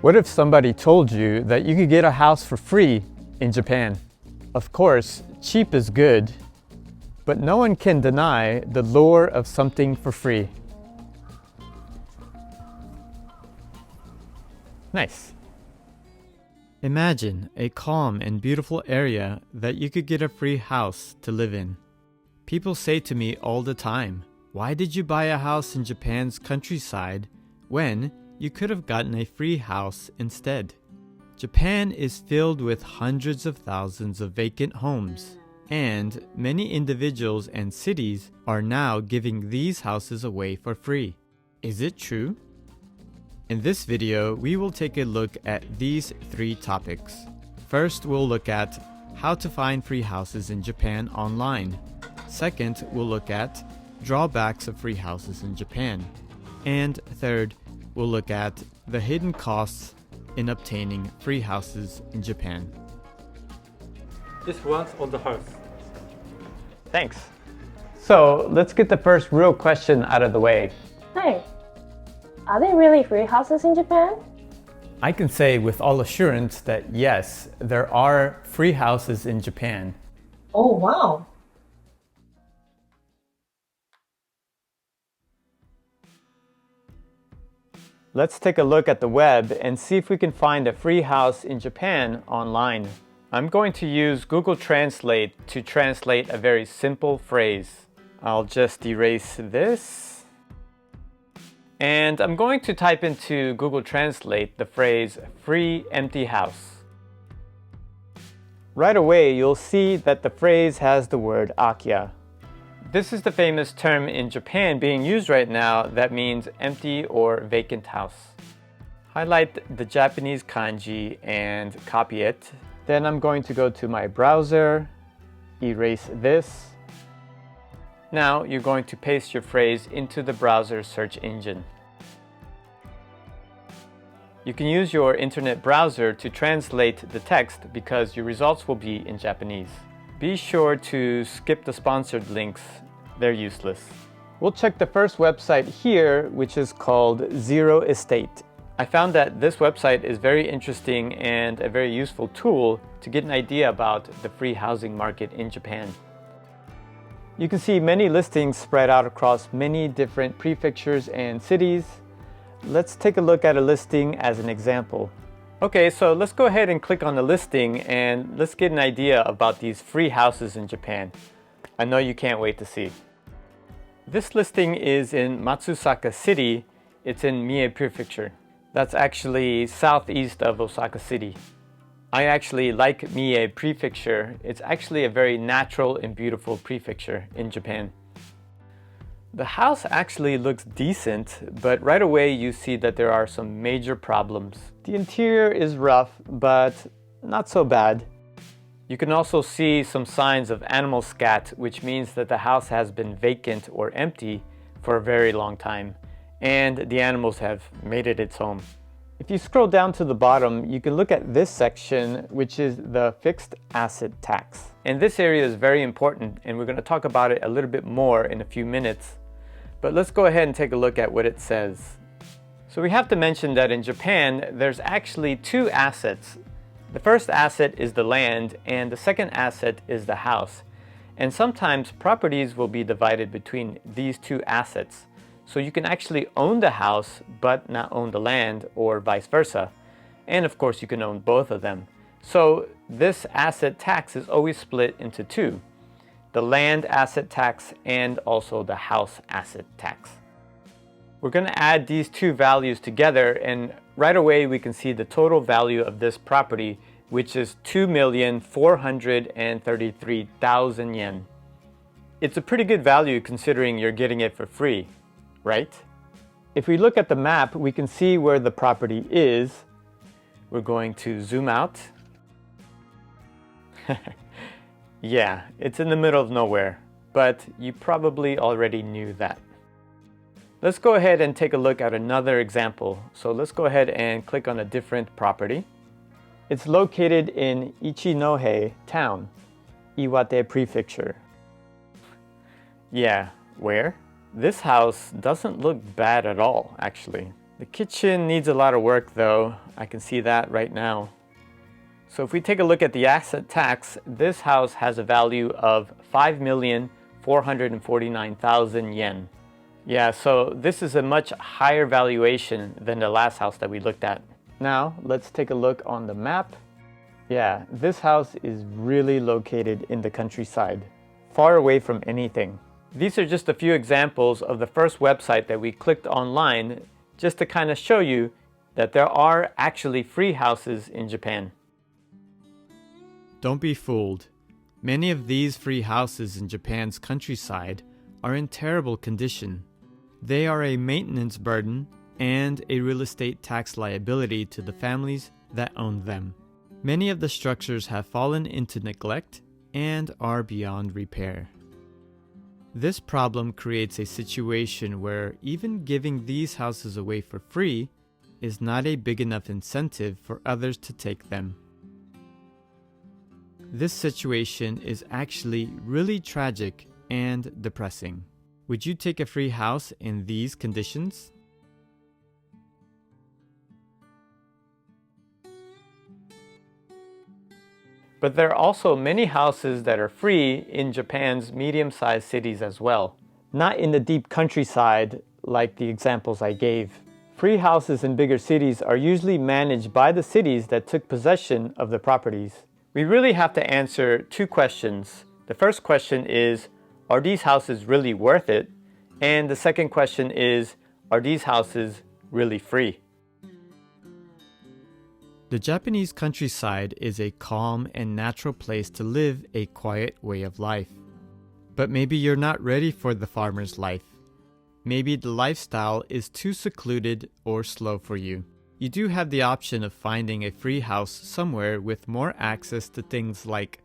What if somebody told you that you could get a house for free in Japan? Of course, cheap is good, but no one can deny the lure of something for free. Nice. Imagine a calm and beautiful area that you could get a free house to live in. People say to me all the time, "Why did you buy a house in Japan's countryside when you could have gotten a free house instead?" Japan is filled with hundreds of thousands of vacant homes, and many individuals and cities are now giving these houses away for free. Is it true? In this video, we will take a look at these 3 topics. First, we'll look at how to find free houses in Japan online. Second, we'll look at drawbacks of free houses in Japan. And third, we'll look at the hidden costs in obtaining free houses in Japan. This one's on the house. Thanks. So let's get the first real question out of the way. Hey, are there really free houses in Japan? I can say with all assurance that yes, there are free houses in Japan. Oh, wow. Let's take a look at the web and see if we can find a free house in Japan online. I'm going to use Google Translate to translate a very simple phrase. I'll just erase this. And I'm going to type into Google Translate the phrase free empty house. Right away, you'll see that the phrase has the word akiya. This is the famous term in Japan being used right now that means empty or vacant house. Highlight the Japanese kanji and copy it. Then I'm going to go to my browser, erase this. Now you're going to paste your phrase into the browser search engine. You can use your internet browser to translate the text because your results will be in Japanese. Be sure to skip the sponsored links. They're useless. We'll check the first website here, which is called Zero Estate. I found that this website is very interesting and a very useful tool to get an idea about the free housing market in Japan. You can see many listings spread out across many different prefectures and cities. Let's take a look at a listing as an example. Okay, so let's go ahead and click on the listing and let's get an idea about these free houses in Japan. I know you can't wait to see. This listing is in Matsusaka City. It's in Mie Prefecture. That's actually southeast of Osaka City. I actually like Mie Prefecture. It's actually a very natural and beautiful prefecture in Japan. The house actually looks decent, but right away you see that there are some major problems. The interior is rough, but not so bad. You can also see some signs of animal scat, which means that the house has been vacant or empty for a very long time, and the animals have made it its home. If you scroll down to the bottom, you can look at this section, which is the fixed asset tax. And this area is very important, and we're going to talk about it a little bit more in a few minutes. But let's go ahead and take a look at what it says. So we have to mention that in Japan, there's actually 2 assets. The first asset is the land, and the second asset is the house. And sometimes properties will be divided between these 2 assets. So you can actually own the house, but not own the land, or vice versa. And of course, you can own both of them. So this asset tax is always split into 2. The land asset tax and also the house asset tax. We're going to add these 2 values together, and right away we can see the total value of this property, which is 2,433,000 yen. It's a pretty good value considering you're getting it for free, right? If we look at the map, we can see where the property is. We're going to zoom out. Yeah, it's in the middle of nowhere, but you probably already knew that. Let's go ahead and take a look at another example. So let's go ahead and click on a different property. It's located in Ichinohe Town, Iwate Prefecture. Yeah, where? This house doesn't look bad at all, actually. The kitchen needs a lot of work though. I can see that right now. So if we take a look at the asset tax, this house has a value of 5,449,000 yen. Yeah, so this is a much higher valuation than the last house that we looked at. Now, let's take a look on the map. Yeah, this house is really located in the countryside, far away from anything. These are just a few examples of the first website that we clicked online just to kind of show you that there are actually free houses in Japan. Don't be fooled. Many of these free houses in Japan's countryside are in terrible condition. They are a maintenance burden and a real estate tax liability to the families that own them. Many of the structures have fallen into neglect and are beyond repair. This problem creates a situation where even giving these houses away for free is not a big enough incentive for others to take them. This situation is actually really tragic and depressing. Would you take a free house in these conditions? But there are also many houses that are free in Japan's medium-sized cities as well. Not in the deep countryside like the examples I gave. Free houses in bigger cities are usually managed by the cities that took possession of the properties. We really have to answer two questions. The first question is, are these houses really worth it? And the second question is, are these houses really free? The Japanese countryside is a calm and natural place to live a quiet way of life. But maybe you're not ready for the farmer's life. Maybe the lifestyle is too secluded or slow for you. You do have the option of finding a free house somewhere with more access to things like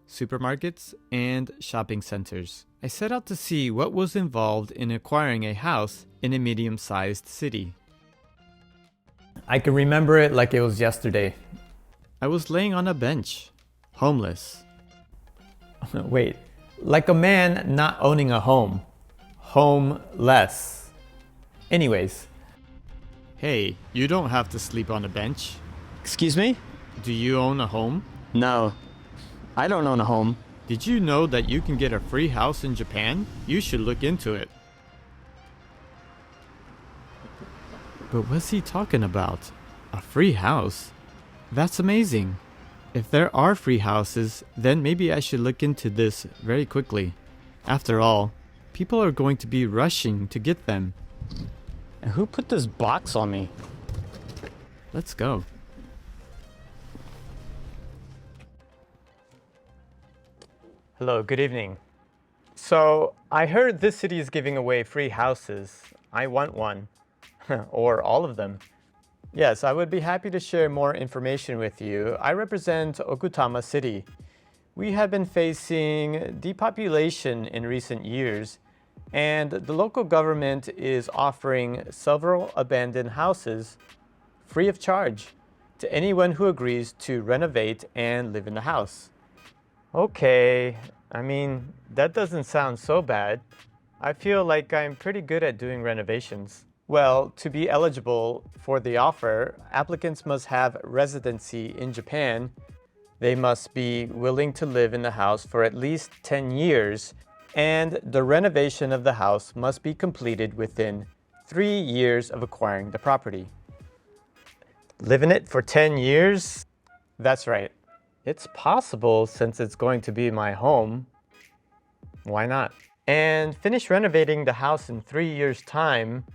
supermarkets and shopping centers. I set out to see what was involved in acquiring a house in a medium-sized city. I can remember it like it was yesterday. I was laying on a bench, homeless. Wait, like a man not owning a home. Homeless. Anyways. Hey, you don't have to sleep on a bench. Excuse me? Do you own a home? No, I don't own a home. Did you know that you can get a free house in Japan? You should look into it. But what's he talking about? A free house? That's amazing. If there are free houses, then maybe I should look into this very quickly. After all, people are going to be rushing to get them. And who put this box on me? Let's go. Hello, good evening. So, I heard this city is giving away free houses. I want one. Or all of them. Yes, I would be happy to share more information with you. I represent Okutama City. We have been facing depopulation in recent years, and the local government is offering several abandoned houses free of charge to anyone who agrees to renovate and live in the house. Okay, I mean, that doesn't sound so bad. I feel like I'm pretty good at doing renovations. Well, to be eligible for the offer, applicants must have residency in Japan. They must be willing to live in the house for at least 10 years, and the renovation of the house must be completed within 3 years of acquiring the property. Live in it for 10 years? That's right. It's possible since it's going to be my home. Why not? And finish renovating the house in 3 years' time.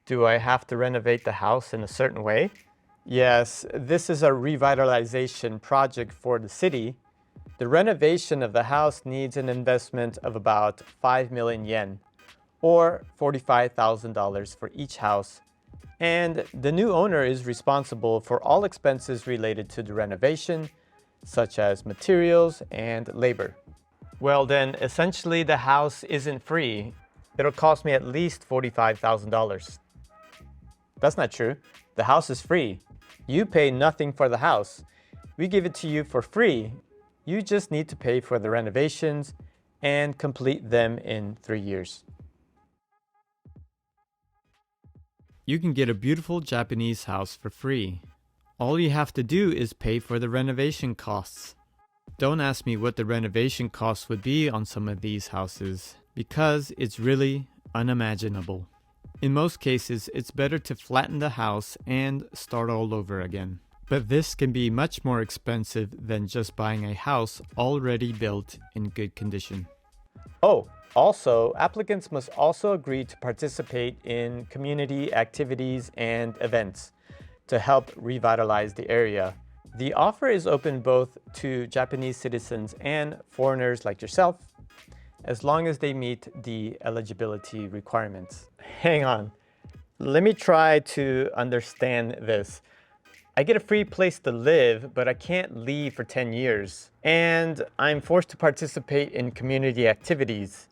Do I have to renovate the house in a certain way? Yes, this is a revitalization project for the city. The renovation of the house needs an investment of about 5 million yen, or $45,000 for each house. And the new owner is responsible for all expenses related to the renovation, such as materials and labor. Well then, essentially the house isn't free. It'll cost me at least $45,000. That's not true. The house is free. You pay nothing for the house. We give it to you for free. You just need to pay for the renovations and complete them in 3 years. you can get a beautiful Japanese house for free. All you have to do is pay for the renovation costs. Don't ask me what the renovation costs would be on some of these houses, because it's really unimaginable. In most cases, it's better to flatten the house and start all over again. But this can be much more expensive than just buying a house already built in good condition. Oh, also, applicants must also agree to participate in community activities and events to help revitalize the area. The offer is open both to Japanese citizens and foreigners like yourself, as long as they meet the eligibility requirements. Hang on, let me try to understand this. I get a free place to live, but I can't leave for 10 years. And I'm forced to participate in community activities.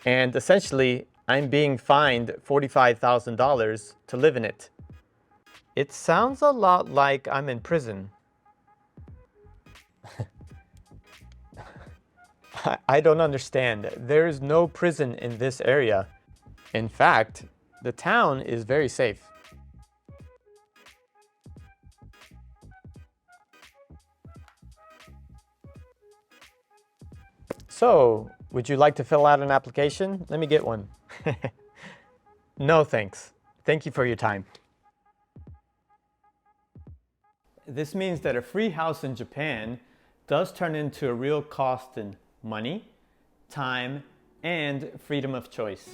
And essentially, I'm being fined $45,000 to live in it. It sounds a lot like I'm in prison. I don't understand. There is no prison in this area. In fact, the town is very safe. So, would you like to fill out an application? Let me get one. No, thanks. Thank you for your time. This means that a free house in Japan does turn into a real cost in money, time, and freedom of choice.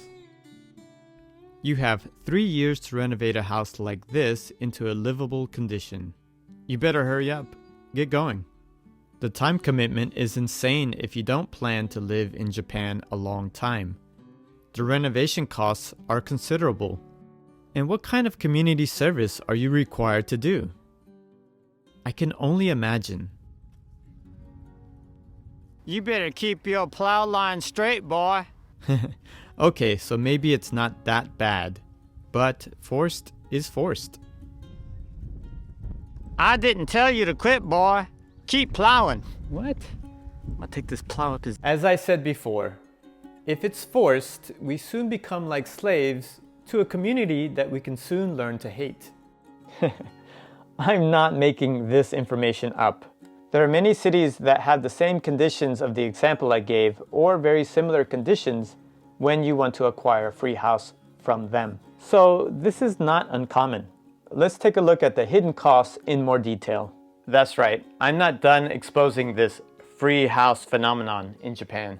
You have 3 years to renovate a house like this into a livable condition. You better hurry up. Get going. The time commitment is insane if you don't plan to live in Japan a long time. The renovation costs are considerable. And what kind of community service are you required to do? I can only imagine. You better keep your plow line straight, boy. Okay, so maybe it's not that bad. But forced is forced. I didn't tell you to quit, boy. Keep plowing. What? I'm gonna take this plow up his... As I said before, if it's forced, we soon become like slaves to a community that we can soon learn to hate. I'm not making this information up. There are many cities that have the same conditions of the example I gave, or very similar conditions when you want to acquire a free house from them. So this is not uncommon. Let's take a look at the hidden costs in more detail. That's right, I'm not done exposing this free house phenomenon in Japan.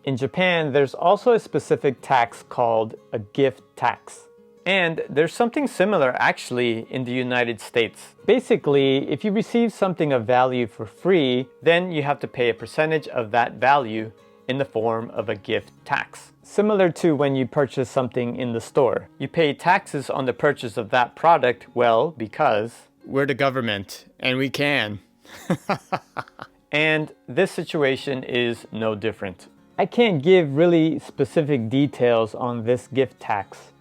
In Japan, there's also a specific tax called a gift tax. And there's something similar actually in the United States. Basically, if you receive something of value for free, then you have to pay a percentage of that value in the form of a gift tax. Similar to when you purchase something in the store. You pay taxes on the purchase of that product, well, because We're the government, and we can. And this situation is no different. I can't give really specific details on this gift tax.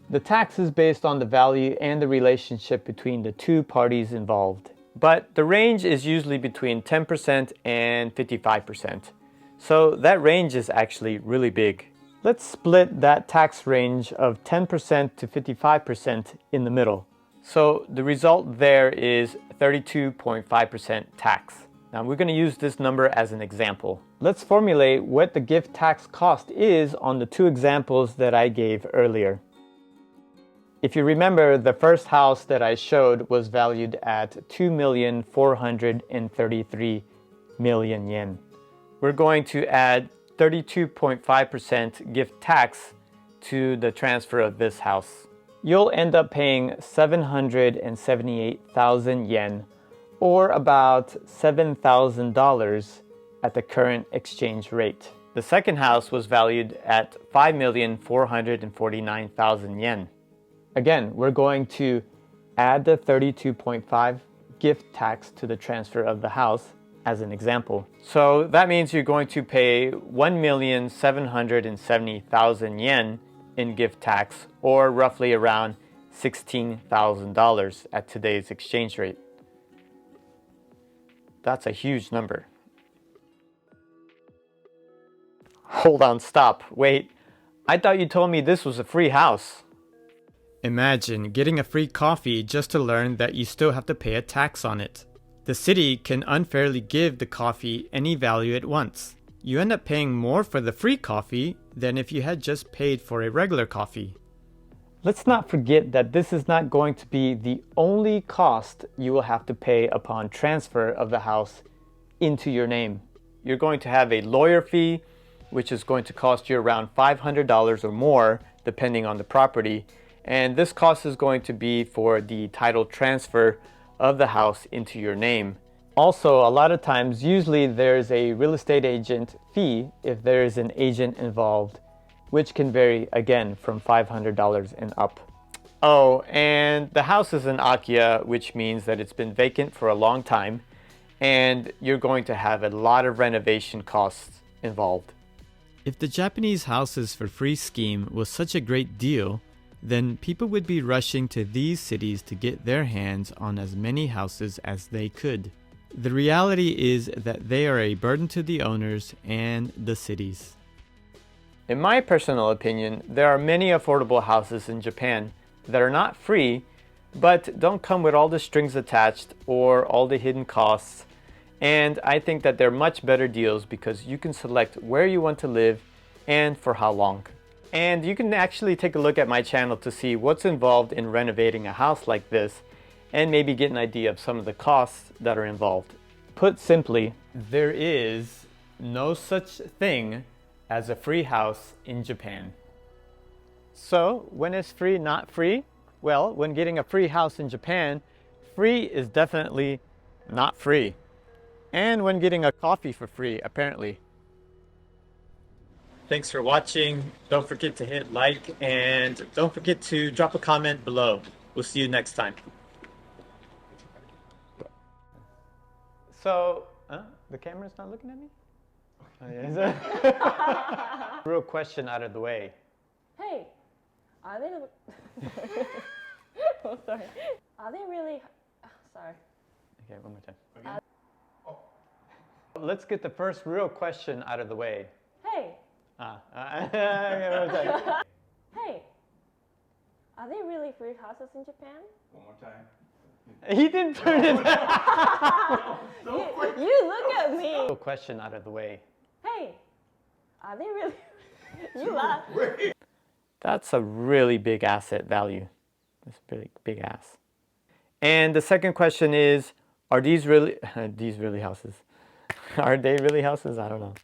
The tax is based on the value and the relationship between the two parties involved. But the range is usually between 10% and 55%. So that range is actually really big. Let's split that tax range of 10% to 55% in the middle. So the result there is 32.5% tax. Now we're going to use this number as an example. Let's formulate what the gift tax cost is on the two examples that I gave earlier. If you remember, the first house that I showed was valued at 2,433,000,000 yen. We're going to add 32.5% gift tax to the transfer of this house. You'll end up paying 778,000 yen, or about $7,000 at the current exchange rate. The second house was valued at 5,449,000 yen. Again, we're going to add the 32.5 gift tax to the transfer of the house as an example. So that means you're going to pay 1,770,000 yen in gift tax, or roughly around $16,000 at today's exchange rate. That's a huge number. Hold on, stop. Wait. I thought you told me this was a free house. Imagine getting a free coffee just to learn that you still have to pay a tax on it. The city can unfairly give the coffee any value it wants. You end up paying more for the free coffee than if you had just paid for a regular coffee. Let's not forget that this is not going to be the only cost you will have to pay upon transfer of the house into your name. You're going to have a lawyer fee, which is going to cost you around $500 or more, depending on the property. And this cost is going to be for the title transfer of the house into your name. Also, a lot of times, usually there's a real estate agent fee if there is an agent involved, which can vary again from $500 and up. Oh, and the house is in Akiya, which means that it's been vacant for a long time, and you're going to have a lot of renovation costs involved. If the Japanese houses for free scheme was such a great deal, then people would be rushing to these cities to get their hands on as many houses as they could. The reality is that they are a burden to the owners and the cities. In my personal opinion, there are many affordable houses in Japan that are not free, but don't come with all the strings attached or all the hidden costs. And I think that they're much better deals because you can select where you want to live and for how long. And you can actually take a look at my channel to see what's involved in renovating a house like this and maybe get an idea of some of the costs that are involved. Put simply, there is no such thing as a free house in Japan. So, when is free not free? Well, when getting a free house in Japan, free is definitely not free. And when getting a coffee for free, apparently. Thanks for watching. Don't forget to hit like and don't forget to drop a comment below. We'll see you next time. So, the camera's not looking at me? Oh, yeah. Real question out of the way. Hey, are they? Oh, sorry. Are they really? Oh, sorry. Okay, one more time. Let's get the first real question out of the way. Hey, Okay, one more time. hey, are they really free houses in Japan? One more time. He didn't turn it down. You look at me. Real question out of the way. Hey, are they really? You laugh. That's a really big asset value. That's a big ass. And the second question is, are these really houses? Are they really houses? I don't know.